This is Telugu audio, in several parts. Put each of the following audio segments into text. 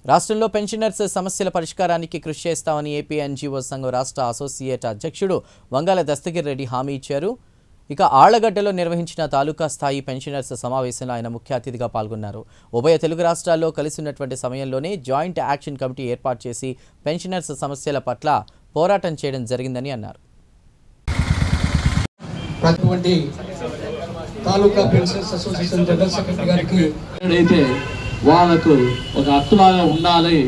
రాష్ట్రంలో పెన్షనర్స్ సమస్యల పరిష్కారానికి కృషి చేస్తామని ఏపీ ఎన్జీఓ సంఘం రాష్ట్ర అసోసియేట్ అధ్యక్షుడు వంగాల దస్తగిర్ రెడ్డి హామీ ఇచ్చారు. ఇక ఆళ్లగడ్డలో నిర్వహించిన తాలూకా స్థాయి పెన్షనర్స్ సమావేశంలో ఆయన ముఖ్య అతిథిగా పాల్గొన్నారు. ఉభయ తెలుగు రాష్ట్రాల్లో కలిసినటువంటి సమయంలోనే జాయింట్ యాక్షన్ కమిటీ ఏర్పాటు చేసి పెన్షనర్స్ సమస్యల పట్ల పోరాటం చేయడం జరిగిందని అన్నారు. తాలూకా పెన్షనర్స్ అసోసియేషన్ జనరల్ సెక్రటరీ గారికి అయితే వాళ్ళకు ఒక హక్కులాగా ఉండాలి,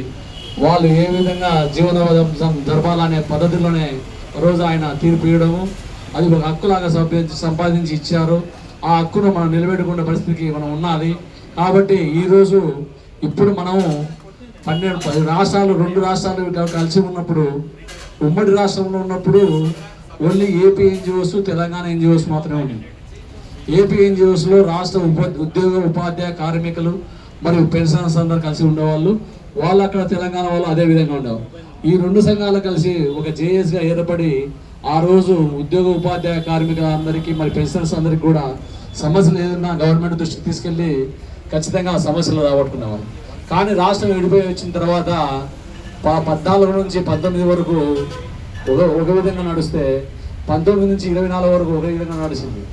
వాళ్ళు ఏ విధంగా జీవనోపాధి జరపాలనే పద్ధతిలోనే రోజు ఆయన తీర్పు ఇవ్వడము, అది ఒక హక్కులాగా సంపాదించి ఇచ్చారు. ఆ హక్కును మనం నిలబెట్టుకునే పరిస్థితికి మనం ఉన్నది. కాబట్టి ఈరోజు ఇప్పుడు మనము 12 రాష్ట్రాలు 2 రాష్ట్రాలు కలిసి ఉన్నప్పుడు, ఉమ్మడి రాష్ట్రంలో ఉన్నప్పుడు only AP NGOs Telangana NGOs మాత్రమే ఉన్నాయి. ఏపీ ఎన్జిఓస్లో రాష్ట్ర ఉద్యోగ ఉపాధ్యాయ కార్మికులు మరియు పెన్షనర్స్ అందరూ కలిసి ఉండేవాళ్ళు. వాళ్ళు అక్కడ తెలంగాణ వాళ్ళు అదే విధంగా ఉండేవాళ్ళు. ఈ 2 సంఘాలు కలిసి ఒక జేఏఎస్గా ఏర్పడి ఆ రోజు ఉద్యోగ ఉపాధ్యాయ కార్మికులందరికీ మరి పెన్షనర్స్ అందరికీ కూడా సమస్యలు ఏదైనా గవర్నమెంట్ దృష్టికి తీసుకెళ్ళి ఖచ్చితంగా ఆ సమస్యలు రాబట్టుకునేవాళ్ళు. కానీ రాష్ట్రం విడిపోయి వచ్చిన తర్వాత 14 నుంచి 19 వరకు ఒక విధంగా నడిస్తే 19 నుంచి 24 వరకు ఒక విధంగా నడిచింది.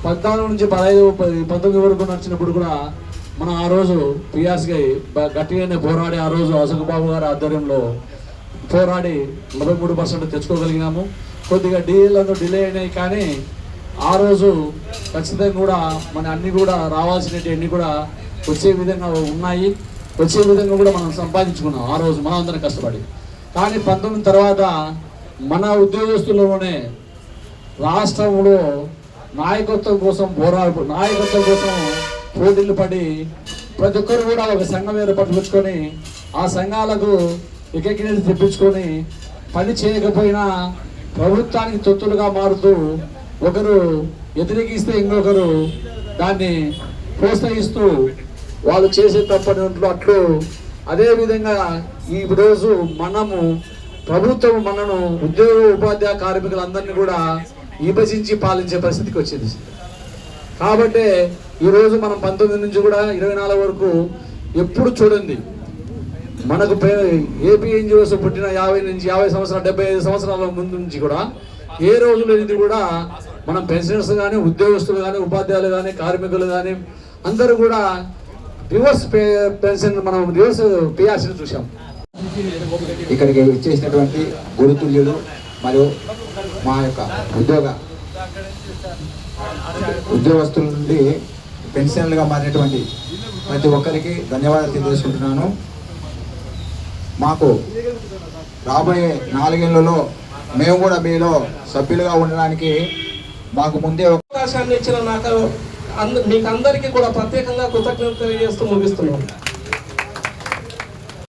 14 నుంచి 19 వరకు నడిచినప్పుడు కూడా మనం ఆ రోజు పిఆర్సీకి గట్టిగానే పోరాడి ఆ రోజు అశోక్ బాబు గారి ఆధ్వర్యంలో పోరాడి 43% తెచ్చుకోగలిగినాము. కొద్దిగా డీఎల్తో డిలే అయినాయి, కానీ ఆ రోజు ఖచ్చితంగా కూడా మన అన్నీ కూడా రావాల్సినవి అన్నీ కూడా వచ్చే విధంగా ఉన్నాయి. వచ్చే విధంగా కూడా మనం సంపాదించుకున్నాం ఆ రోజు మనం అందరం కష్టపడి. కానీ 19 తర్వాత మన ఉద్యోగస్తులలోనే రాష్ట్రంలో నాయకత్వం కోసం పోటీలు పడి ప్రతి ఒక్కరు కూడా ఒక సంఘం ఏర్పరచుకొని ఆ సంఘాలకు ఎకెక్కినట్టు తెప్పించుకొని పని చేయకపోయినా ప్రభుత్వానికి తొత్తులుగా మారుతూ ఒకరు వ్యతిరేకిస్తే ఇంకొకరు దాన్ని ప్రోత్సహిస్తూ వాళ్ళు చేసే తప్పని అట్లు అదేవిధంగా ఈ రోజు మనము ప్రభుత్వం మనను ఉద్యోగ ఉపాధ్యాయ కార్మికులందరినీ కూడా విభజించి పాలించే పరిస్థితికి వచ్చింది. కాబట్టి ఈరోజు మనం 19 నుంచి కూడా 24 వరకు ఎప్పుడు చూడండి, మనకు ఏపీ ఎన్జిఓస్ పుట్టిన 50 నుంచి 50 సంవత్సరాలు 75 సంవత్సరాల ముందు నుంచి కూడా ఏ రోజులు ఇది కూడా మనం పెన్షనర్స్ కానీ ఉద్యోగస్తులు కానీ ఉపాధ్యాయులు కానీ కార్మికులు కానీ అందరూ కూడా రివర్స్ పెన్షన్ మనం రివర్స్ పిఆర్సీని చూసాం. ఇక్కడికి ఇచ్చేసినటువంటి గురుతుల్యులు మరియు మా యొక్క ఉద్యోగస్తుల నుండి పెన్షన్లుగా మారినటువంటి ప్రతి ఒక్కరికి ధన్యవాదాలు తెలియజేసుకుంటున్నాను. మాకు రాబోయే 4 ఏళ్లలో మేము కూడా మీలో సభ్యులుగా ఉండడానికి మాకు ముందే అవకాశాన్ని ఇచ్చిన మీకు అందరికీ కూడా ప్రత్యేకంగా కృతజ్ఞతలు తెలియజేస్తూ ముగిస్తున్నాం.